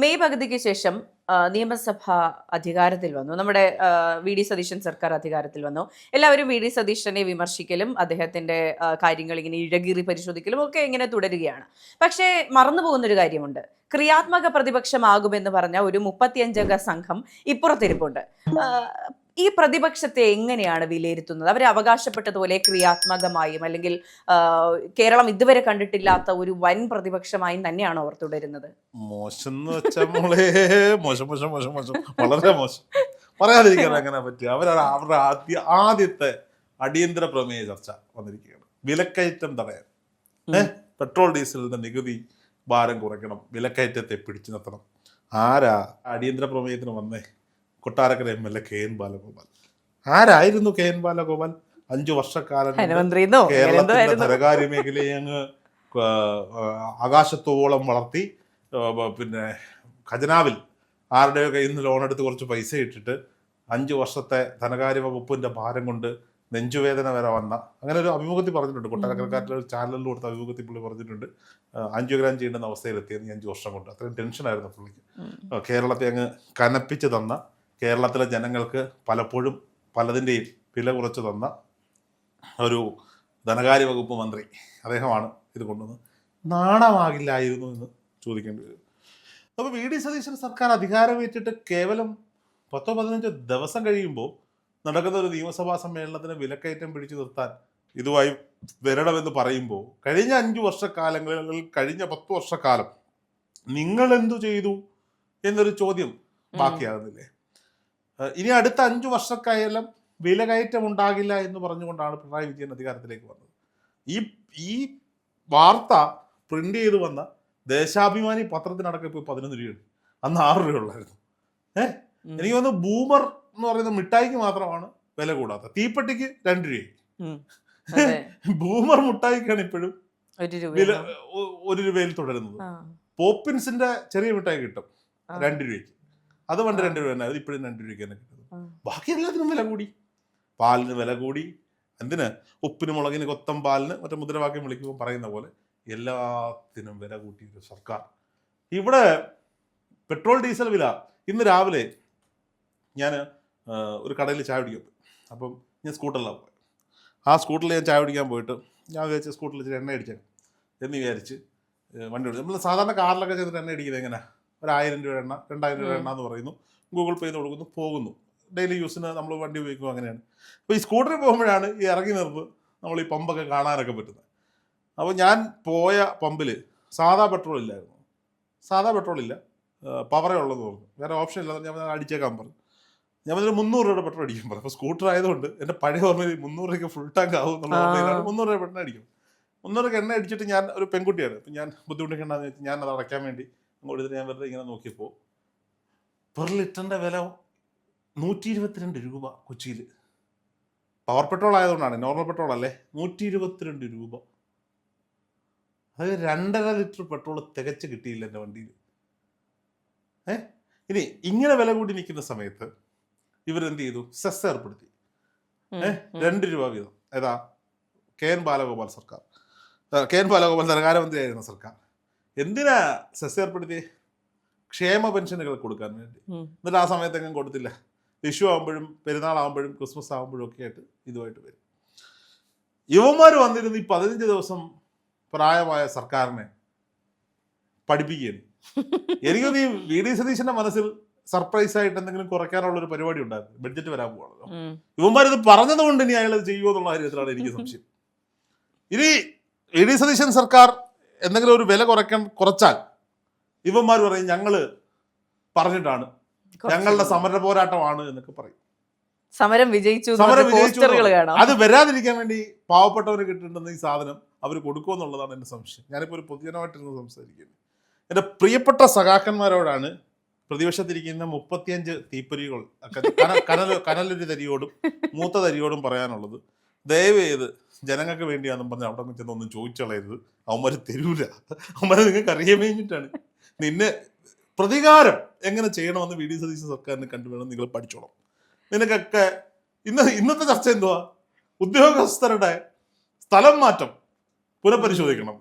May പകുതിക്ക് ശേഷം നിയമസഭ അധികാരത്തിൽ വന്നു. നമ്മുടെ വി ഡി സതീശൻ സർക്കാർ അധികാരത്തിൽ വന്നു. എല്ലാവരും വി ഡി സതീശനെ വിമർശിക്കലും അദ്ദേഹത്തിന്റെ കാര്യങ്ങൾ ഇങ്ങനെ ഇഴകീറി പരിശോധിക്കലും ഒക്കെ ഇങ്ങനെ തുടരുകയാണ്. പക്ഷേ മറന്നു പോകുന്നൊരു കാര്യമുണ്ട്. ക്രിയാത്മക പ്രതിപക്ഷമാകുമെന്ന് പറഞ്ഞ ഒരു 35 അംഗ സംഘം ഇപ്പുറത്തിരിപ്പുണ്ട്. ഈ പ്രതിപക്ഷത്തെ എങ്ങനെയാണ് വിലയിരുത്തുന്നത്? അവർ അവകാശപ്പെട്ടതുപോലെ ക്രിയാത്മകമായും അല്ലെങ്കിൽ കേരളം ഇതുവരെ കണ്ടിട്ടില്ലാത്ത ഒരു വൻ പ്രതിപക്ഷമായും തന്നെയാണോ അവർ തുടരുന്നത്? മോശം എന്ന് വെച്ചാൽ മോളെ മോശം മോശം മോശം മോശം വളരെ മോശം. പറയാതിരിക്കാൻ എങ്ങനെ പറ്റുക? അവരുടെ ആദ്യത്തെ അടിയന്തര പ്രമേയ ചർച്ച വന്നിരിക്കുകയാണ്. വിലക്കയറ്റം തടയാൻ, പെട്രോൾ ഡീസലിന്റെ നികുതി ഭാരം കുറയ്ക്കണം, വിലക്കയറ്റത്തെ പിടിച്ചു നിർത്തണം. ആരാ അടിയന്തര പ്രമേയത്തിന് വന്നേ? Kottarakkara MLA KN Balagopal. ആരായിരുന്നു KN ബാലഗോപാൽ? 5 വർഷക്കാലം കേരളത്തിന്റെ ധനകാര്യ മേഖലയെ അങ്ങ് ആകാശത്തോളം വളർത്തി, പിന്നെ ഖജനാവിൽ ആരുടെയോ കയ്യിൽ നിന്ന് ലോൺ എടുത്ത് കുറച്ച് പൈസ ഇട്ടിട്ട് 5 വർഷത്തെ ധനകാര്യ വകുപ്പിന്റെ ഭാരം കൊണ്ട് നെഞ്ചുവേദന വരെ വന്ന, അങ്ങനെ ഒരു അഭിമുഖത്തിൽ പറഞ്ഞിട്ടുണ്ട്. കൊട്ടാരക്കരക്കാരുടെ ഒരു ചാനലിൽ കൊടുത്ത അഭിമുഖത്തിൽ പുള്ളി പറഞ്ഞിട്ടുണ്ട്, ആൻജിയോഗ്രാം ചെയ്യേണ്ടുന്ന അവസ്ഥയിലെത്തിയെന്ന് 5 വർഷം കൊണ്ട്. അത്രയും ടെൻഷനായിരുന്നു പുള്ളിക്ക്. കേരളത്തെ അങ്ങ് കനപ്പിച്ച് തന്ന, കേരളത്തിലെ ജനങ്ങൾക്ക് പലപ്പോഴും പലതിൻ്റെയും വില കുറച്ച് തന്ന ഒരു ധനകാര്യ വകുപ്പ് മന്ത്രി അദ്ദേഹമാണ് ഇത് കൊണ്ടുവന്നത്. നാണമാകില്ലായിരുന്നു എന്ന് ചോദിക്കേണ്ടി വരും. അപ്പോൾ വി ഡി സതീശൻ സർക്കാർ അധികാരമേറ്റിട്ട് കേവലം 10-15 ദിവസം കഴിയുമ്പോൾ നടക്കുന്ന ഒരു നിയമസഭാ സമ്മേളനത്തിന് വിലക്കയറ്റം പിടിച്ചു നിർത്താൻ ഇതുമായി വരണമെന്ന് പറയുമ്പോൾ കഴിഞ്ഞ 5 വർഷക്കാലങ്ങളിൽ അല്ലെങ്കിൽ കഴിഞ്ഞ 10 വർഷക്കാലം നിങ്ങൾ എന്തു ചെയ്തു എന്നൊരു ചോദ്യം ബാക്കിയാകുന്നില്ലേ? ഇനി അടുത്ത 5 വർഷക്കാലം വിലകയറ്റം ഉണ്ടാകില്ല എന്ന് പറഞ്ഞുകൊണ്ടാണ് പിണറായി വിജയൻ അധികാരത്തിലേക്ക് വന്നത്. ഈ വാർത്ത പ്രിന്റ് ചെയ്ത് വന്ന ദേശാഭിമാനി പത്രത്തിനടക്കം ഇപ്പോൾ 11 രൂപയാണ്. അന്ന് 6 രൂപയുള്ളായിരുന്നു. എനിക്ക് തോന്നുന്നു ബൂമർ എന്ന് പറയുന്ന മിഠായിക്ക് മാത്രമാണ് വില കൂടാത്ത. തീപ്പെട്ടിക്ക് 2 രൂപയായി. ബൂമർ മിഠായിക്കാണ് ഇപ്പോഴും 1 രൂപയിൽ തുടരുന്നത്. പോപ്പിൻസിന്റെ ചെറിയ മിഠായി കിട്ടും 2 രൂപയ്ക്ക്. അത് പണ്ട് 2 രൂപ തന്നെ, അത് ഇപ്പോഴും 2 രൂപയ്ക്ക് തന്നെ കിട്ടുന്നത്. ബാക്കി എല്ലാത്തിനും വില കൂടി. പാലിന് വില കൂടി. എന്തിന്? ഉപ്പിന് മുളകിന് കൊത്തം പാലിന് മറ്റേ മുദ്രാവാക്യം വിളിക്കുമ്പോൾ പറയുന്ന പോലെ എല്ലാത്തിനും വില കൂട്ടിയൊരു സർക്കാർ. ഇവിടെ പെട്രോൾ ഡീസൽ വില, ഇന്ന് രാവിലെ ഞാൻ ഒരു കടയിൽ ചായ കുടിക്കാൻ പോയി. അപ്പം ഞാൻ സ്കൂട്ടറിലാണ് പോയത്. ആ സ്കൂട്ടറിൽ ഞാൻ ചായ കുടിക്കാൻ പോയിട്ട് ഞാൻ വിചാരിച്ച സ്കൂട്ടറിൽ ഇച്ചിരി എണ്ണ അടിച്ചേക്കാം എന്ന് വിചാരിച്ച് വണ്ടി ഓടിച്ചു. നമ്മൾ സാധാരണ കാറിലൊക്കെ ചെന്നിട്ട് എണ്ണ അടിക്കുന്നത് എങ്ങനെ? 1000 രൂപ എണ്ണ, 2000 രൂപ എണ്ണ എന്ന് പറയുന്നു, ഗൂഗിൾ പേ ചെയ്ത് കൊടുക്കുന്നു, പോകുന്നു. ഡെയിലി യൂസിന് നമ്മൾ വണ്ടി ഉപയോഗിക്കും, അങ്ങനെയാണ്. അപ്പോൾ ഈ സ്കൂട്ടറിൽ പോകുമ്പോഴാണ് ഈ ഇറങ്ങി നിർത്ത് നമ്മൾ ഈ പമ്പൊക്കെ കാണാനൊക്കെ പറ്റുന്നത്. അപ്പോൾ ഞാൻ പോയ പമ്പിൽ സാധാ പെട്രോൾ ഇല്ലായിരുന്നു. സാധാ പെട്രോൾ ഇല്ല, പവറേ ഉള്ളതെന്ന് പറഞ്ഞു. വേറെ ഓപ്ഷൻ ഇല്ലാതെ ഞാൻ അടിച്ചേക്കാൻ പറഞ്ഞു. ഞാൻ 300 രൂപയുടെ പെട്രോൾ അടിക്കാൻ പറഞ്ഞു. അപ്പോൾ സ്കൂട്ടർ ആയതുകൊണ്ട് എൻ്റെ പഴയ ഓർമ്മയിൽ 300 രൂപയ്ക്ക് ഫുൾ ടാങ്ക് ആവും എന്നുള്ള ഓർമ്മയിലാണ് 300 രൂപ എണ്ണ അടിക്കും. 300 രൂപ എണ്ണ അടിച്ചിട്ട് ഞാൻ ഒരു പെൺകുട്ടിയാണ്. അപ്പം ഞാൻ ബുദ്ധിമുട്ടിക്കണ്ടെന്ന് വെച്ചാൽ ഞാൻ അത് അടയ്ക്കാൻ വേണ്ടി അങ്ങോട്ട് ഇതിന് ഞാൻ വെറുതെ ഇങ്ങനെ നോക്കിയപ്പോൾ പെർ ലിറ്ററിൻ്റെ വില 122 രൂപ കൊച്ചിയിൽ. പവർ പെട്രോൾ ആയതുകൊണ്ടാണ്, നോർമൽ പെട്രോൾ അല്ലേ. 122 രൂപ. അതായത് 2.5 ലിറ്റർ പെട്രോൾ തികച്ച് കിട്ടിയില്ല എൻ്റെ വണ്ടിയിൽ. ഇനി ഇങ്ങനെ വില കൂടി നിൽക്കുന്ന സമയത്ത് ഇവരെന്ത് ചെയ്തു? സെസ് ഏർപ്പെടുത്തി. 2 രൂപ വീതം. ഏതാ? KN ബാലഗോപാൽ സർക്കാർ, KN ബാലഗോപാൽ ധനകാര്യമന്ത്രിയായിരുന്ന സർക്കാർ. എന്തിനാ സെസ് ഏർപ്പെടുത്തി? ക്ഷേമ പെൻഷനുകൾ കൊടുക്കാൻ വേണ്ടി. എന്നിട്ട് ആ സമയത്തെങ്കിലും കൊടുത്തില്ല. വിഷു ആകുമ്പോഴും പെരുന്നാളാകുമ്പോഴും ക്രിസ്മസ് ആകുമ്പോഴും ഒക്കെ ആയിട്ട് ഇതുമായിട്ട് വരും. യുവന്മാർ വന്നിരുന്ന് ഈ 15 ദിവസം പ്രായമായ സർക്കാരിനെ പഠിപ്പിക്കുകയാണ്. എനിക്കൊന്ന് ഈ വി ഡി സതീശന്റെ മനസ്സിൽ സർപ്രൈസ് ആയിട്ട് എന്തെങ്കിലും കുറയ്ക്കാനുള്ള ഒരു പരിപാടി ഉണ്ടായിരുന്നു. ബഡ്ജറ്റ് വരാൻ പോവാണല്ലോ. യുവന്മാരിത് പറഞ്ഞത് കൊണ്ട് ഇനി അയാൾ ചെയ്യുമോ എന്നുള്ള കാര്യത്തിലാണ് എനിക്ക് സംശയം. ഇനി വി ഡി സതീശൻ സർക്കാർ എന്തെങ്കിലും ഒരു വില കുറച്ചാൽ ഇവന്മാർ പറയും ഞങ്ങള് പറഞ്ഞിട്ടാണ്, ഞങ്ങളുടെ സമര പോരാട്ടമാണ് എന്നൊക്കെ പറയും. സമരം വിജയിച്ചു. അത് വരാതിരിക്കാൻ വേണ്ടി പാവപ്പെട്ടവന് കിട്ടുന്ന ഈ സാധനം അവർ കൊടുക്കുമെന്നുള്ളതാണ് എൻ്റെ സംശയം. ഞാനിപ്പോൾ ഒരു പൊതുജനമായിട്ടിരുന്ന് സംസാരിക്കുന്നത്. എൻ്റെ പ്രിയപ്പെട്ട സഖാക്കന്മാരോടാണ് പ്രതിപക്ഷത്തിരിക്കുന്ന 35 തീപ്പൊരികൾ കനലൊരു തരിയോടും മൂത്ത തരിയോടും പറയാനുള്ളത്. ദയവ് ചെയ്ത് ജനങ്ങൾക്ക് വേണ്ടിയാണെന്നും പറഞ്ഞ് അവിടെ ചെന്ന് ഒന്നും ചോദിച്ചളയരുത്. അവന്മാർ തരൂല. അവന്മാരെ നിങ്ങൾക്ക് അറിയാൻ വേണ്ടിയിട്ടാണ്. നിന്നെ പ്രതികാരം എങ്ങനെ ചെയ്യണമെന്ന് വി ഡി സതീശൻ സർക്കാരിനെ കണ്ടുവേണം നിങ്ങൾ പഠിച്ചോണം. നിനക്കൊക്കെ ഇന്നത്തെ ചർച്ച എന്തുവാ? ഉദ്യോഗസ്ഥരുടെ സ്ഥലം മാറ്റം പുനഃപരിശോധിക്കണം.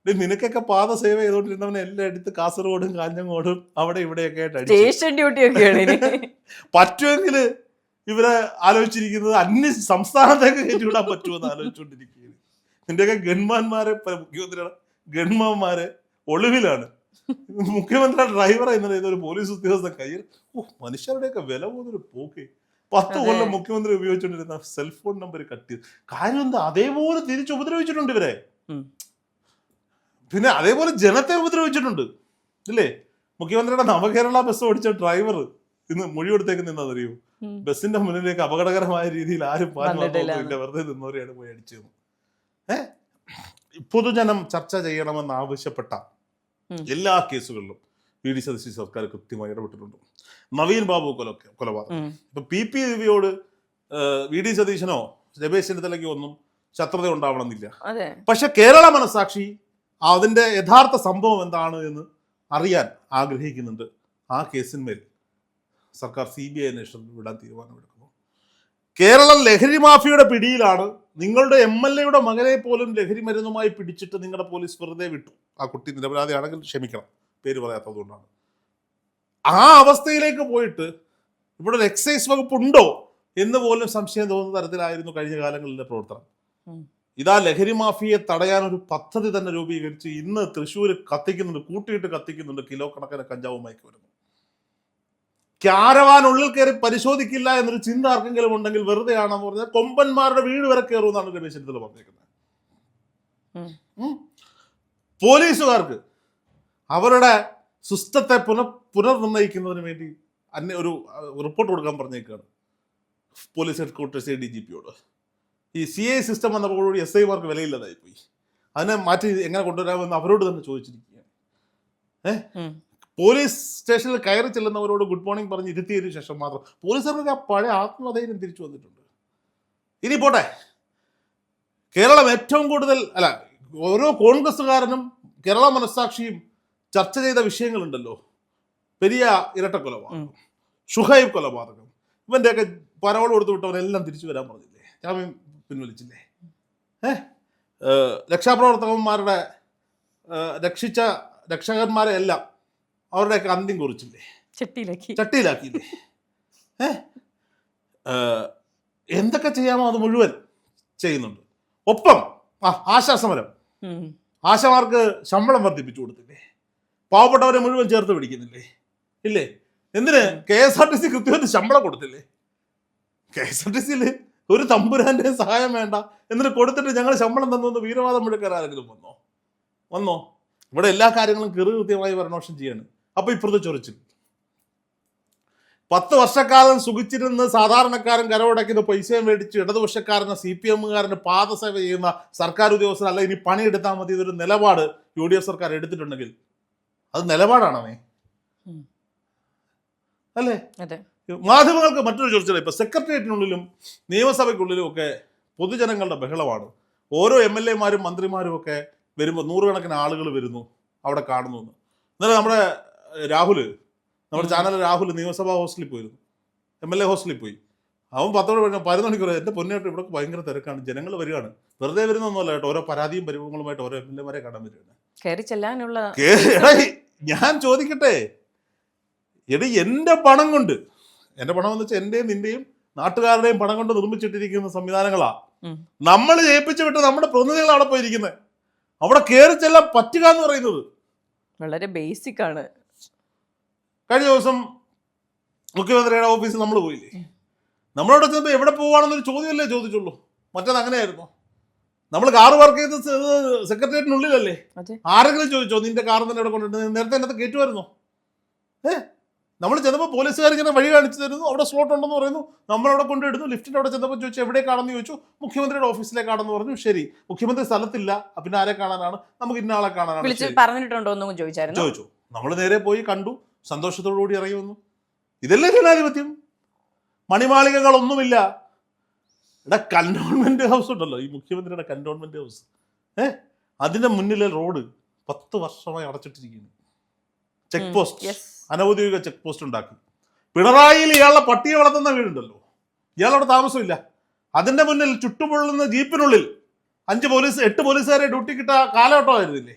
നിനക്കൊക്കെ പാത സേവ ചെയ്തോണ്ടിരുന്നവനെ എല്ലാം എടുത്ത് കാസർഗോഡും കാഞ്ഞങ്ങോടും അവിടെ ഇവിടെയൊക്കെ ആയിട്ട് അടിച്ചു. സ്റ്റേഷൻ ഡ്യൂട്ടി ഒക്കെയാണ് പറ്റുമെങ്കിൽ ഇവരെ ആലോചിച്ചിരിക്കുന്നത് അന്യ സംസ്ഥാനത്തേക്ക് കയറ്റിവിടാൻ പറ്റുമെന്ന് ആലോചിച്ചുകൊണ്ടിരിക്കുകയാണ്. നിന്റെയൊക്കെ ഗൺമാന്മാരെ, മുഖ്യമന്ത്രിയുടെ ഗൺമാന്മാരെ ഒളിവിലാണ്. മുഖ്യമന്ത്രിയുടെ ഡ്രൈവറെ ഇന്നലെ ഒരു പോലീസ് ഉദ്യോഗസ്ഥൻ കയ്യിൽ. മനുഷ്യരുടെയൊക്കെ വില പോകുന്നൊരു പോക്കേ. 10 കൊല്ലം മുഖ്യമന്ത്രി ഉപയോഗിച്ചുകൊണ്ടിരുന്ന സെൽഫോൺ നമ്പർ കട്ട് ചെയ്ത് കാര്യം എന്താ, അതേപോലെ തിരിച്ച് ഉപദ്രവിച്ചിട്ടുണ്ട് ഇവരെ. പിന്നെ അതേപോലെ ജനത്തെ ഉപദ്രവിച്ചിട്ടുണ്ട് ഇല്ലേ? മുഖ്യമന്ത്രിയുടെ നവകേരള ബസ് ഓടിച്ച ഡ്രൈവർ ഇന്ന് മൊഴി കൊടുത്തേക്ക് നിന്നറിയോ? ബസ്സിന്റെ മുന്നിലേക്ക് അപകടകരമായ രീതിയിൽ ആരും പാലില്ല, വെറുതെ നിന്നവരെയാണ് പോയി അടിച്ചത്. പൊതുജനം ചർച്ച ചെയ്യണമെന്ന് ആവശ്യപ്പെട്ട എല്ലാ കേസുകളിലും വി.ഡി. സതീശൻ സർക്കാർ കൃത്യമായി ഇടപെട്ടിട്ടുണ്ട്. നവീൻ ബാബു കൊലപാതകം, ഇപ്പൊ പി ദിവ്യയോട് വി.ഡി. സതീശനോ രമേശ് ചെന്നിത്തലയ്ക്കോ ഒന്നും ശത്രുത ഉണ്ടാവണമെന്നില്ല. പക്ഷെ കേരള മനസാക്ഷി അതിന്റെ യഥാർത്ഥ സംഭവം എന്താണ് എന്ന് അറിയാൻ ആഗ്രഹിക്കുന്നുണ്ട്. ആ കേസിന്മേൽ സർക്കാർ CBI അന്വേഷണം വിടാൻ തീരുമാനമെടുക്കുന്നു. കേരളം ലഹരി മാഫിയയുടെ പിടിയിലാണ്. നിങ്ങളുടെ MLA-യുടെ മകനെ പോലും ലഹരി മരുന്നുമായി പിടിച്ചിട്ട് നിങ്ങളുടെ പോലീസ് വെറുതെ വിട്ടു. ആ കുട്ടി നിരപരാധിയാണെങ്കിൽ ക്ഷമിക്കണം, പേര് പറയാത്തതുകൊണ്ടാണ്. ആ അവസ്ഥയിലേക്ക് പോയിട്ട് ഇവിടെ ഒരു എക്സൈസ് വകുപ്പ് ഉണ്ടോ എന്ന് പോലും സംശയം തോന്നുന്ന തരത്തിലായിരുന്നു കഴിഞ്ഞ കാലങ്ങളിലെ പ്രവർത്തനം. ഇതാ ലഹരി മാഫിയെ തടയാൻ ഒരു പദ്ധതി തന്നെ രൂപീകരിച്ച് ഇന്ന് തൃശ്ശൂർ കത്തിക്കുന്നുണ്ട്, കൂട്ടിയിട്ട് കത്തിക്കുന്നുണ്ട്. കിലോ കണക്കിന് കഞ്ചാവുമായി വരുന്നു. ക്യാരവാനുള്ളിൽ കയറി പരിശോധിക്കില്ല എന്നൊരു ചിന്ത ആർക്കെങ്കിലും ഉണ്ടെങ്കിൽ വെറുതെ ആണെന്ന് പറഞ്ഞാൽ കൊമ്പന്മാരുടെ വീട് വരെ കയറുമെന്നാണ് രമേശ് ചെന്നിത്തല പറഞ്ഞേക്കുന്നത്. പോലീസുകാർക്ക് അവരുടെ സിസ്റ്റത്തെ പുനർനിർണ്ണയിക്കുന്നതിന് വേണ്ടി ഒരു റിപ്പോർട്ട് കൊടുക്കാൻ പറഞ്ഞേക്കാണ് പോലീസ് ഹെഡ്ക്വാർട്ടേഴ്സ് ADGP-യോട്. ഈ CI സിസ്റ്റം വന്നപ്പോഴുകൂടി SI-മാർക്ക് വിലയില്ലാതായി പോയി. അതിനെ മാറ്റി എങ്ങനെ കൊണ്ടുവരാമെന്ന് അവരോട് തന്നെ ചോദിച്ചിരിക്കുകയാണ്. പോലീസ് സ്റ്റേഷനിൽ കയറി ചെല്ലുന്നവരോട് ഗുഡ് മോർണിംഗ് പറഞ്ഞ് ഇരുത്തിയതിനു ശേഷം മാത്രം പോലീസുകാർക്ക് ആ പഴയ ആത്മധൈര്യം തിരിച്ചു വന്നിട്ടുണ്ട്. ഇനി പോട്ടെ, കേരളം ഏറ്റവും കൂടുതൽ ഓരോ കോൺഗ്രസ്സുകാരനും കേരള മനസ്സാക്ഷിയും ചർച്ച ചെയ്ത വിഷയങ്ങളുണ്ടല്ലോ. പെരിയ ഇരട്ടക്കൊലപാതകം, ഷുഹൈബ് കൊലപാതകം, ഇവന്റെയൊക്കെ പരോൾ കൊടുത്തു വിട്ടവരെല്ലാം തിരിച്ചു വരാൻ പറഞ്ഞില്ലേ, ജാമ്യം പിൻവലിച്ചില്ലേ, രക്ഷാപ്രവർത്തകന്മാരുടെ രക്ഷിച്ച രക്ഷകന്മാരെ എല്ലാം അവരുടെയൊക്കെ അന്ത്യം കുറിച്ചില്ലേ, ചട്ടിയിലാക്കിയില്ലേ. എന്തൊക്കെ ചെയ്യാമോ അത് മുഴുവൻ ചെയ്യുന്നുണ്ട്. ഒപ്പം ആശാസമരം, ആശമാർക്ക് ശമ്പളം വർദ്ധിപ്പിച്ചു കൊടുത്തില്ലേ, പാവപ്പെട്ടവരെ മുഴുവൻ ചേർത്ത് പിടിക്കുന്നില്ലേ, ഇല്ലേ? എന്തിന് KSRTC കൃത്യമായിട്ട് ശമ്പളം കൊടുത്തില്ലേ? KSRTC-യിൽ ഒരു തമ്പുരാന്റെ സഹായം വേണ്ട എന്നിട്ട് കൊടുത്തിട്ട് ഞങ്ങൾ ശമ്പളം തന്നു വീരവാദം മുഴക്കാൻ ആരെങ്കിലും വന്നോ? ഇവിടെ എല്ലാ കാര്യങ്ങളും കൃത്യമായി ഭരണോഷം ചെയ്യാണ്. അപ്പൊ ഇപ്പുറത്തെ ചൊറിച്ചിൽ 10 വർഷക്കാലം സുഖിച്ചിരുന്ന് സാധാരണക്കാരൻ കരവടയ്ക്കുന്ന പൈസയും മേടിച്ച് ഇടതുപക്ഷക്കാരന് CPM-കാരന് പാദസേവ ചെയ്യുന്ന സർക്കാർ ഉദ്യോഗസ്ഥരല്ല ഇനി പണിയെടുത്താൽ മതി, ഇതൊരു നിലപാട് UDF സർക്കാർ എടുത്തിട്ടുണ്ടെങ്കിൽ അത് നിലപാടാണേ, അല്ലേ? മാധ്യമങ്ങൾക്ക് മറ്റൊരു ചർച്ച. ഇപ്പൊ സെക്രട്ടേറിയറ്റിനുള്ളിലും നിയമസഭയ്ക്കുള്ളിലും ഒക്കെ പൊതുജനങ്ങളുടെ ബഹളമാണ്. ഓരോ MLA-മാരും മന്ത്രിമാരും ഒക്കെ വരുമ്പോൾ നൂറുകണക്കിന് ആളുകൾ വരുന്നു, അവിടെ കാണുന്നു. ഇന്നലെ നമ്മുടെ ചാനൽ രാഹുൽ നിയമസഭാ ഹോസ്റ്റലിൽ പോയിരുന്നു, MLA ഹോസ്റ്റലിൽ പോയി. അവൻ 10 മണിക്കൂർ എൻ്റെ പൊന്നായിട്ട് ഇവിടെ ഭയങ്കര തിരക്കാണ്, ജനങ്ങൾ വരികയാണ്, വെറുതെ വരുന്നൊന്നുമല്ല കേട്ടോ, ഓരോ പരാതിയും പരിഭവങ്ങളുമായിട്ട് ഓരോ MLA-മാരെ കാണാൻ വരികയാണ്. ഞാൻ ചോദിക്കട്ടെ, എൻ്റെ പണം കൊണ്ട്, എൻ്റെ പണം എന്ന് വെച്ചാൽ എൻ്റെയും നിന്റെയും നാട്ടുകാരുടെയും പണം കൊണ്ട് നിർമ്മിച്ചിട്ടിരിക്കുന്ന സംവിധാനങ്ങളാ നമ്മൾ ജയിപ്പിച്ചു വിട്ട് നമ്മുടെ പ്രതിനിധികൾ അവിടെ പോയിരിക്കുന്നത്. അവിടെ കയറി ചെല്ലാൻ പറ്റുക എന്ന് പറയുന്നത് വളരെ ബേസിക് ആണ്. കഴിഞ്ഞ ദിവസം മുഖ്യമന്ത്രിയുടെ ഓഫീസിൽ നമ്മൾ പോയില്ലേ, നമ്മളവിടെ ചെന്നപ്പോൾ എവിടെ പോവാണെന്നൊരു ചോദ്യമല്ലേ ചോദിച്ചുള്ളൂ. മറ്റേത് അങ്ങനെയായിരുന്നു. നമ്മൾ കാറ് പാർക്ക് ചെയ്ത് സെക്രട്ടേറിയറ്റിനുള്ളിലല്ലേ, ആരെങ്കിലും ചോദിച്ചോ നിന്റെ കാർ തന്നെ ഇവിടെ കൊണ്ടിട്ട് നേരത്തെ അതിനകത്ത് കയറ്റുമായിരുന്നോ? നമ്മൾ ചെന്നപ്പോൾ പോലീസുകാർ ഇങ്ങനെ വഴി കാണിച്ചു തരുന്നു, അവിടെ സ്ലോട്ട് ഉണ്ടെന്ന് പറയുന്നു, നമ്മളവിടെ കൊണ്ടിടുന്നു. ലിഫ്റ്റിൻ്റെ അവിടെ ചെന്നപ്പോൾ ചോദിച്ചു എവിടേക്കാണെന്ന് ചോദിച്ചു, മുഖ്യമന്ത്രിയുടെ ഓഫീസിലേക്കാണെന്ന് പറഞ്ഞു. ശരി, മുഖ്യമന്ത്രി സ്ഥലത്തില്ല, പിന്നെ ആരെ കാണാനാണ്, നമുക്ക് ഇന്ന ആളെ കാണാനാണ് ചോദിച്ചു. നമ്മൾ നേരെ പോയി കണ്ടു, സന്തോഷത്തോടു കൂടി ഇറങ്ങി വന്നു. ഇതല്ലേ ജനാധിപത്യം? മണിമാളികകളൊന്നുമില്ല. ഇവിടെ കന്റോൺമെന്റ് ഹൗസ് ഉണ്ടല്ലോ, ഈ മുഖ്യമന്ത്രിയുടെ കന്റോൺമെന്റ് ഹൗസ്, അതിന്റെ മുന്നിലെ റോഡ് 10 വർഷമായി അടച്ചിട്ടിരിക്കുന്നു. ചെക്ക് പോസ്റ്റ്, അനൗദ്യോഗിക ചെക്ക് പോസ്റ്റ് ഉണ്ടാക്കി. പിണറായിയിൽ ഇയാളുടെ പട്ടിയെ വളർത്തുന്ന വീടുണ്ടല്ലോ, ഇയാളവിടെ താമസമില്ല. അതിന്റെ മുന്നിൽ ചുട്ടുപൊള്ളുന്ന ജീപ്പിനുള്ളിൽ 8 പോലീസുകാരെ ഡ്യൂട്ടി കിട്ട കാലഘട്ടമായിരുന്നില്ലേ?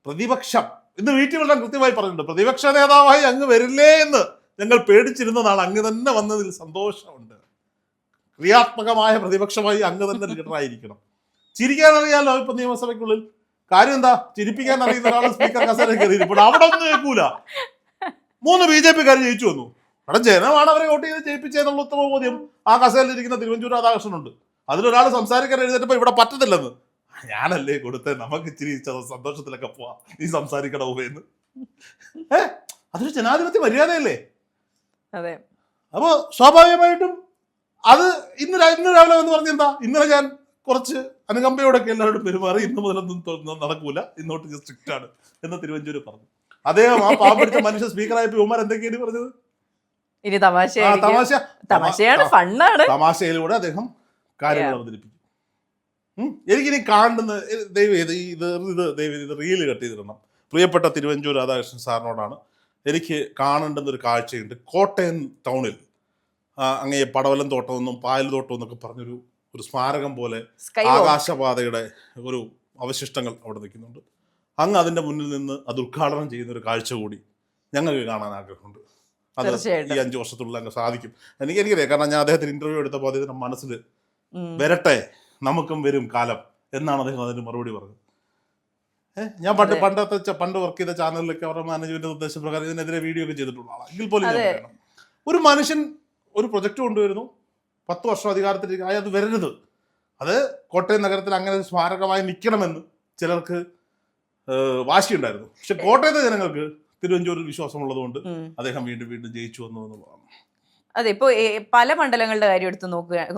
പ്രതിപക്ഷം ഇന്ന് വീട്ടിൽ വെള്ളം കൃത്യമായി പറഞ്ഞിട്ടുണ്ട്, പ്രതിപക്ഷ നേതാവായി അങ്ങ് വരില്ലേ എന്ന് ഞങ്ങൾ പേടിച്ചിരുന്നതാണ്, അങ്ങ് തന്നെ വന്നതിൽ സന്തോഷമുണ്ട്. ക്രിയാത്മകമായ പ്രതിപക്ഷമായി അങ്ങ് തന്നെ ലീഡറായിരിക്കണം. ചിരിക്കാൻ അറിയാലോ ഇപ്പൊ നിയമസഭയ്ക്കുള്ളിൽ. കാര്യം എന്താ, ചിരിപ്പിക്കാൻ അറിയുന്ന ഒരാൾ സ്പീക്കർ കസേര കയറിയിരിപ്പോൾ അവിടെ ഒന്നും കേൾക്കൂല. 3 BJP-കാർ ജയിച്ചു വന്നു. അവിടെ ജനമാണ് അവരെ വോട്ട് ചെയ്ത് ജയിപ്പിച്ചെന്നുള്ള ഉത്തമ ബോധ്യം ആ കസേരയിലിരിക്കുന്ന തിരുവഞ്ചൂർ രാധാകൃഷ്ണനുണ്ട്. അതിലൊരാൾ സംസാരിക്കാൻ എഴുന്നേറ്റപ്പോൾ ഇവിടെ പറ്റത്തില്ലെന്ന്, ഞാനല്ലേ കൊടുത്തേ, നമുക്ക് ഇച്ചിരി സന്തോഷത്തിലൊക്കെ പോവാം, നീ സംസാരിക്കണോ എന്ന്. അതൊരു ജനാധിപത്യ മര്യാദയല്ലേ? അതെ. അപ്പോ സ്വാഭാവികമായിട്ടും അത് ഇന്ന് രാവിലെ എന്ന് പറഞ്ഞെന്താ, ഇന്നലെ ഞാൻ കുറച്ച് അനുകമ്പയോടൊക്കെ എല്ലാവരോടും പെരുമാറി, ഇന്ന് മുതലൊന്നും നടക്കൂല, ഇന്നോട്ട് സ്ട്രിക്റ്റ് ആണ് എന്ന് തിരുവഞ്ചൂർ പറഞ്ഞു. അദ്ദേഹം ആ പാവപ്പെടുത്ത മനുഷ്യ സ്പീക്കറായപ്പോ ഇവന്മാർ എന്തൊക്കെയാണ് പറഞ്ഞത്? ഇനി തമാശയാണ്, ഫണ്ണാണ്. തമാശയിലൂടെ അദ്ദേഹം കാര്യങ്ങൾ അവതരിപ്പിക്കും. എനിക്കിനി കാണുന്ന ഇത് റീല് കട്ട് ചെയ്തിടണം. പ്രിയപ്പെട്ട തിരുവഞ്ചൂർ രാധാകൃഷ്ണൻ സാറിനോടാണ് എനിക്ക് കാണേണ്ടുന്നൊരു കാഴ്ചയുണ്ട്. കോട്ടയം ടൗണിൽ അങ്ങേ പടവലം തോട്ടമെന്നും പായൽ തോട്ടം എന്നൊക്കെ പറഞ്ഞൊരു സ്മാരകം പോലെ ആകാശപാതയുടെ ഒരു അവശിഷ്ടങ്ങൾ അവിടെ നിൽക്കുന്നുണ്ട്. അങ്ങ് അതിന്റെ മുന്നിൽ നിന്ന് അത് ഉദ്ഘാടനം ചെയ്യുന്ന ഒരു കാഴ്ച കൂടി ഞങ്ങൾക്ക് കാണാൻ ആഗ്രഹമുണ്ട്. അത് ഈ 5 വർഷത്തിലുള്ള അങ്ങ് സാധിക്കും എനിക്കറിയാം. കാരണം ഞാൻ അദ്ദേഹത്തിന് ഇന്റർവ്യൂ എടുത്തപ്പോൾ അദ്ദേഹത്തിന്റെ മനസ്സിൽ വരട്ടെ നമുക്കും വരും കാലം എന്നാണ് അദ്ദേഹം അതിന് മറുപടി പറഞ്ഞത്. ഞാൻ പണ്ട് വർക്ക് ചെയ്ത ചാനലിലൊക്കെ അവരുടെ മാനേജ്മെന്റ് നിർദ്ദേശപ്രകാരം ഇതിനെതിരെ വീഡിയോ ഒക്കെ ചെയ്തിട്ടുള്ള ആളാണ്. എങ്കിൽ പോലും ഞാൻ പറയണം, ഒരു മനുഷ്യൻ ഒരു പ്രൊജക്ട് കൊണ്ടുവരുന്നു, 10 വർഷം അധികാരത്തിൽ അത് വരരുത്, അത് കോട്ടയം നഗരത്തിൽ അങ്ങനെ സ്മാരകമായി നിൽക്കണമെന്ന് ചിലർക്ക് വാശിയുണ്ടായിരുന്നു. പക്ഷെ കോട്ടയത്തെ ജനങ്ങൾക്ക് തിരുവഞ്ചൂരിൽ വിശ്വാസമുള്ളതുകൊണ്ട് അദ്ദേഹം വീണ്ടും വീണ്ടും ജയിച്ചു വന്നു എന്നുള്ളതാണ്. അതെ, ഇപ്പോൾ പല മണ്ഡലങ്ങളുടെ കാര്യം എടുത്ത്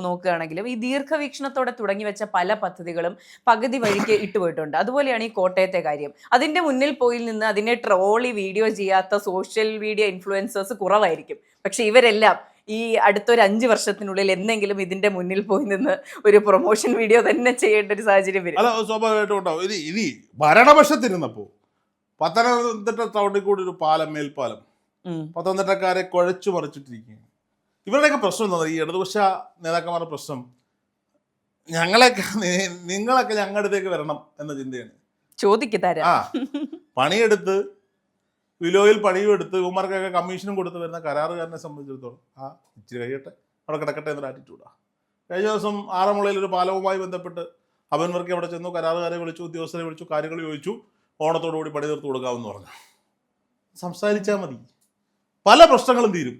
നോക്കുകയാണെങ്കിലും ഈ ദീർഘവീക്ഷണത്തോടെ തുടങ്ങി വെച്ച പല പദ്ധതികളും പകുതി വഴിക്ക് ഇട്ടുപോയിട്ടുണ്ട്. അതുപോലെയാണ് ഈ കോട്ടയത്തെ കാര്യം. അതിന്റെ മുന്നിൽ പോയി നിന്ന് അതിനെ ട്രോളി വീഡിയോ ചെയ്യാത്ത സോഷ്യൽ മീഡിയ ഇൻഫ്ലുവൻസേഴ്സ് കുറവായിരിക്കും. പക്ഷെ ഇവരെല്ലാം ഈ അടുത്തൊരു 5 വർഷത്തിനുള്ളിൽ എന്തെങ്കിലും ഇതിന്റെ മുന്നിൽ പോയി നിന്ന് ഒരു പ്രൊമോഷൻ വീഡിയോ തന്നെ ചെയ്യേണ്ട ഒരു സാഹചര്യം വരും. അല്ല, സ്വാഭാവികമായിട്ടും ഉണ്ടാവും. ഇനി ഭരണപക്ഷത്തിരുന്നപ്പോ പത്തനംതിട്ട ടൗണിൽ കൂടി ഒരു മേൽപ്പാലം പത്തനംതിട്ടക്കാരെ കുഴച്ചു മറിച്ചിട്ടിരിക്കുകയാണ്. ഇവരുടെയൊക്കെ പ്രശ്നം എന്താ, ഈ ഇടതുപക്ഷ നേതാക്കന്മാരുടെ പ്രശ്നം, നിങ്ങളൊക്കെ ഞങ്ങളുടെ അടുത്തേക്ക് വരണം എന്ന ചിന്തയാണ്. പണിയെടുത്ത് വിലോയിൽ പണിയും എടുത്ത് ഇവന്മാർക്കൊക്കെ കമ്മീഷനും കൊടുത്ത് വരുന്ന കരാറുകാരനെ സംബന്ധിച്ചിടത്തോളം ഇച്ചിരി കഴിയട്ടെ, അവിടെ കിടക്കട്ടെ എന്നൊരു ആറ്റിറ്റ്യൂഡാണ്. കഴിഞ്ഞ ദിവസം ആറന്മുളയിൽ ഒരു പാലവുമായി ബന്ധപ്പെട്ട് അബൻവർക്ക് അവിടെ ചെന്നു, കരാറുകാരെ വിളിച്ചു, ഉദ്യോഗസ്ഥരെ വിളിച്ചു, കാര്യങ്ങൾ ചോദിച്ചു, ഓണത്തോടുകൂടി പണി തീർത്ത് കൊടുക്കാമെന്ന് പറഞ്ഞു. സംസാരിച്ചാൽ മതി, പല പ്രശ്നങ്ങളും തീരും.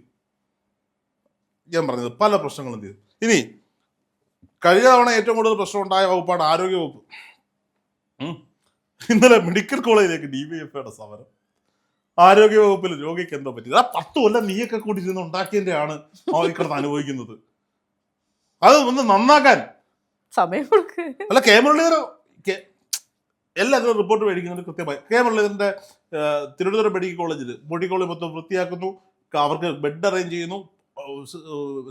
ഞാൻ പറഞ്ഞത് പല പ്രശ്നങ്ങളും തീരും. ഇനി കഴിഞ്ഞ തവണ ഏറ്റവും കൂടുതൽ പ്രശ്നം ഉണ്ടായ വകുപ്പാണ് ആരോഗ്യ വകുപ്പ്. ഇന്നലെ മെഡിക്കൽ കോളേജിലേക്ക് DYFIയുടെ സമരം. ആരോഗ്യ വകുപ്പിൽ രോഗിക്ക് എന്തോ പറ്റി, 10 കൊല്ലം നീയൊക്കെ കൂടി ഇരുന്ന് ഉണ്ടാക്കിയതിന്റെ ആണ് കിടന്ന് അനുഭവിക്കുന്നത്. അത് ഒന്ന് നന്നാക്കാൻ സമയം അല്ല. മുരളീധരൻ എല്ലാത്തിനും റിപ്പോർട്ട് മേടിക്കുന്നത് കൃത്യമായി. മുരളീധരന്റെ തിരുവനന്തപുരം മെഡിക്കൽ കോളേജ് മൊത്തം വൃത്തിയാക്കുന്നു, അവർക്ക് ബെഡ് അറേഞ്ച് ചെയ്യുന്നു,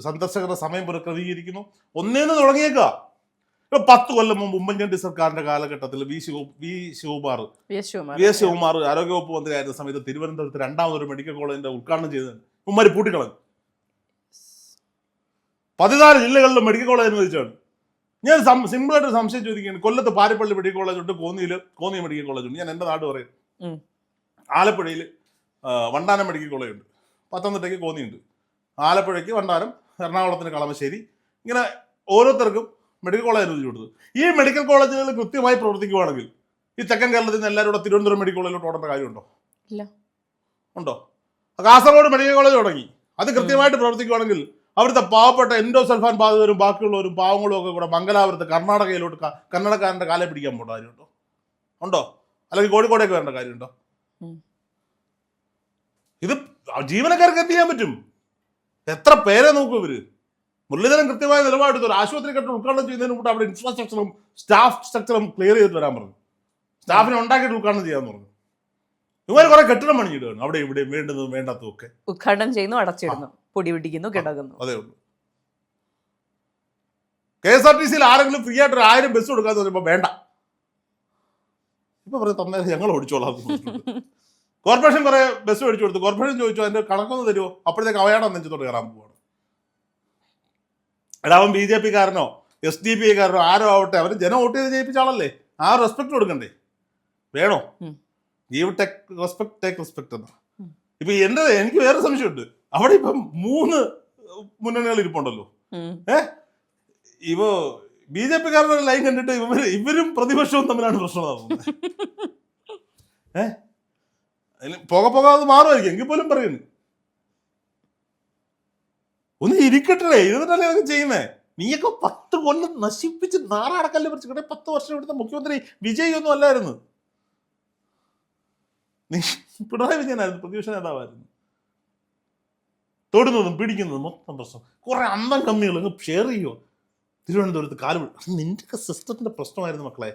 സന്ദർശകരുടെ സമയം പുനഃക്രമീകരിക്കുന്നു. ഒന്നേന്ന് തുടങ്ങിയേക്കുക. 10 കൊല്ലം മുമ്പ് ഉമ്മൻചാണ്ടി സർക്കാരിന്റെ കാലഘട്ടത്തിൽ വി എസ് ശിവകുമാർ ആരോഗ്യവകുപ്പ് മന്ത്രിയായിരുന്ന സമയത്ത് തിരുവനന്തപുരത്ത് 2ാമതൊരു മെഡിക്കൽ കോളേജിന്റെ ഉദ്ഘാടനം ചെയ്തത് ഉമ്മാര് പൂട്ടിക്കളഞ്ഞു. 14 ജില്ലകളിലും മെഡിക്കൽ കോളേജ് അനുവദിച്ചാണ്. ഞാൻ സിമ്പിളായിട്ട് സംശയം ചോദിക്കുകയാണ്. കൊല്ലത്ത് പാരിപ്പള്ളി മെഡിക്കൽ കോളേജ് ഉണ്ട്, കോന്നി മെഡിക്കൽ കോളേജ് ഉണ്ട്. ഞാൻ എൻ്റെ നാട് പറയും. ആലപ്പുഴയിൽ വണ്ടാനം മെഡിക്കൽ കോളേജ് ഉണ്ട്, പത്തനംതിട്ടയ്ക്ക് കോന്നിയുണ്ട്, ആലപ്പുഴയ്ക്ക് വണ്ടാനം, എറണാകുളത്തിന് കളമശ്ശേരി, ഇങ്ങനെ ഓരോരുത്തർക്കും മെഡിക്കൽ കോളേജ് അനുവദിച്ചു കൊടുത്തത്. ഈ മെഡിക്കൽ കോളേജുകൾ കൃത്യമായി പ്രവർത്തിക്കുകയാണെങ്കിൽ ഈ തെക്കൻ കേരളത്തിൽ നിന്ന് എല്ലാവരും തിരുവനന്തപുരം മെഡിക്കൽ കോളേജിലോട്ട് ഓടേണ്ട കാര്യമുണ്ടോ? ഉണ്ടോ? കാസർഗോഡ് മെഡിക്കൽ കോളേജ് തുടങ്ങി, അത് കൃത്യമായിട്ട് പ്രവർത്തിക്കുകയാണെങ്കിൽ അവിടുത്തെ പാവപ്പെട്ട എൻഡോസൾഫാൻ ബാധിതരും ബാക്കിയുള്ളവരും പാവങ്ങളും ഒക്കെ കൂടെ മംഗലാപുരത്ത് കർണാടകയിലോട്ട് കന്നഡക്കാരൻ്റെ കാലെ പിടിക്കാൻ പോകേണ്ട കാര്യമുണ്ടോ? ഉണ്ടോ? അല്ലെങ്കിൽ കോഴിക്കോടേക്ക് വരേണ്ട കാര്യമുണ്ടോ? ഇത് ജീവനക്കാർക്ക് എന്ത് ചെയ്യാൻ പറ്റും? എത്ര പേരെ നോക്കും ഇവര്. മുരളീധരൻ കൃത്യമായ നിലപാടെടുത്തു. ഒരു ആശുപത്രി കെട്ടിടം ഉദ്ഘാടനം ചെയ്യുന്നതിന് മുമ്പ് അവിടെ ഇൻഫ്രാസ്ട്രക്ചറും സ്റ്റാഫ് സ്ട്രക്ചറും ക്ലിയർ ചെയ്തിട്ട് വരാൻ പറഞ്ഞു. സ്റ്റാഫിനെ ഉണ്ടാക്കിയിട്ട് ഉദ്ഘാടനം ചെയ്യാന്ന് പറഞ്ഞു. ഇവര് കുറെ കെട്ടിടം പണിയിടുകയാണ്, അവിടെ ഇവിടെ വേണ്ടതും വേണ്ടാത്തതും ഒക്കെ ഉദ്ഘാടനം ചെയ്യുന്നു, അടച്ചിടുന്നു, പൊടി പിടിക്കുന്നു, കിടക്കുന്നു. അതേ ഉള്ളൂ. KSRTC ആരെങ്കിലും ഫ്രീ ആയിട്ട് 1000 ബസ് കൊടുക്കാന്ന് പറയുമ്പോ വേണ്ട, ഇപ്പൊ പറഞ്ഞു തന്നെ ഞങ്ങൾ ഓടിച്ചോളാം. കോർപ്പറേഷൻ കുറെ ബസ് മേടിച്ചു കൊടുത്തു. കോർപ്പറേഷൻ ചോദിച്ചു അതിന്റെ കണക്കൊന്ന് തരുമോ? അപ്പോഴത്തേക്ക് അവയാണോ നെഞ്ചത്തോട്ട് കയറാൻ പോവാണ്. അവൻ BJP-കാരനോ SDPI-കാരനോ ആരോ ആവട്ടെ, അവര് ജനം വോട്ട് ചെയ്ത് ജയിപ്പിച്ച ആളല്ലേ, ആ റെസ്പെക്ട് കൊടുക്കണ്ടേ? വേണോ? Give tech respect take respect എന്നാ. ഇപ്പൊ എനിക്ക് വേറെ സംശയമുണ്ട്. അവിടെ ഇപ്പം 3 മുന്നണികൾ ഇരിപ്പുണ്ടല്ലോ. ഇവോ BJP കാരുടെ ലൈൻ കണ്ടിട്ട് ഇവരും പ്രതിപക്ഷവും തമ്മിലാണ് പ്രശ്നമാകുന്നത്. പോകെ അത് മാറുമായിരിക്കും. എങ്കിൽ പോലും പറയുന്നു ഒന്ന് ഇരിക്കട്ടെ, ഇരുന്നിട്ടല്ലേ അതൊക്കെ ചെയ്യുന്നേ. നീയൊക്കെ 10 കൊല്ലം നശിപ്പിച്ച് നാറാടക്കല്ലേ പറിച്ചു. 10 വർഷം ഇവിടുത്തെ മുഖ്യമന്ത്രി വിജയ് ഒന്നും അല്ലായിരുന്നു. നീ പിണറായി വിജയനായിരുന്നു, പ്രതിപക്ഷ നേതാവായിരുന്നു. തൊടുന്നതും പിടിക്കുന്നതും മൊത്തം പ്രശ്നം. കുറെ അന്തം കമ്മികൾ ഷെയർ ചെയ്യുമോ തിരുവനന്തപുരത്ത് കാല്. നിന്റെയൊക്കെ സിസ്റ്റത്തിന്റെ പ്രശ്നമായിരുന്നു മക്കളെ.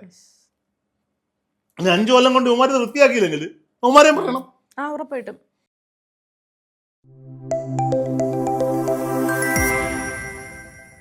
5 കൊല്ലം കൊണ്ട് ഉമാരെ വൃത്തിയാക്കിയില്ലെങ്കിൽ ഉമാരെയും പറയണം. ഉറപ്പായിട്ടും.